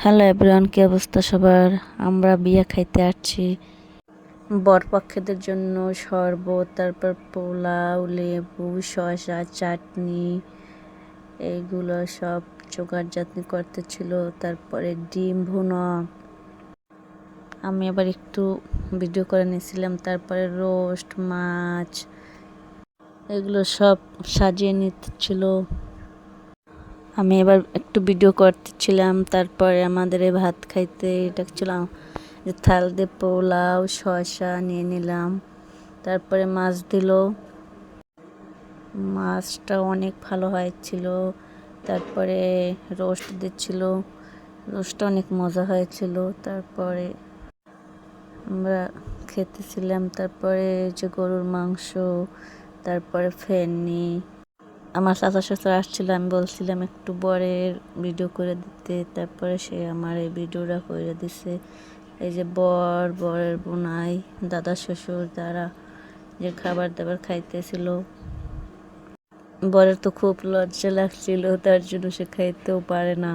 Hello everyone, কি অবস্থা সবার? আমরা বিয়ে খাইতে আসছি। বরপক্ষদের জন্য শরবত, তারপর পোলাও, লেবু, শসা, চাটনি, এইগুলো সব জোগাড় জাতনি করতেছিল। তারপরে ডিম ভুনা, আমি আবার একটু ভিডিও করে নিয়েছিলাম। তারপরে রোস্ট মাছ, এগুলো সব সাজিয়ে নিতেছিল। আমি এবার একটু ভিডিও করতেছিলাম। তারপরে আমাদের ভাত খাইতে ডাকছিলাম, যে থাল দিয়ে পোলাও শসা নিয়ে নিলাম। তারপরে মাছ দিল, মাছটা অনেক ভালো হয়েছিল। তারপরে রোস্ট দিচ্ছিল, রোস্টটা অনেক মজা হয়েছিল। তারপরে আমরা খেতেছিলাম। তারপরে যে গরুর মাংস, তারপরে ফেনি। আমার চাচা শ্বশুর আসছিল, আমি বলছিলাম একটু বরের ভিডিও করে দিতে, তারপরে সে আমার এই ভিডিওটা করে দিছে। এই যে বরের বোনাই, দাদা শ্বশুর, তারা যে খাবার দাবার খাইতেছিল। বরের তো খুব লজ্জা লাগছিল, তার জন্য সে খাইতেও পারে না।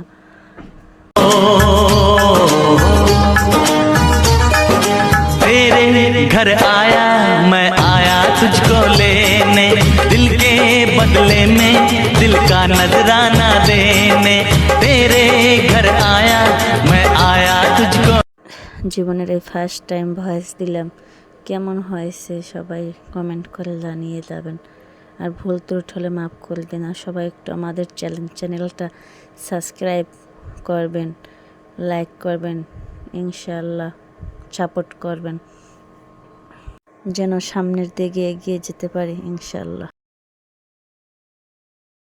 तेरे घर आया मैं आया तुझको लेने, दिल के बदले में दिल का नजराना देने। तेरे घर आया मैं आया तुझको। জীবনের এই ফার্স্ট টাইম ভয়েস দিলাম, কেমন হয়েছে সবাই কমেন্ট করে জানিয়ে যাবেন। আর ভুল ত্রুটি হলে মাফ করে দিন। আর সবাই একটু আমাদের চ্যানেলটা সাবস্ক্রাইব করবেন, লাইক করবেন, ইনশাআল্লাহ সাপোর্ট করবেন, যেন সামনের দিকে এগিয়ে যেতে পারি ইনশাআল্লাহ।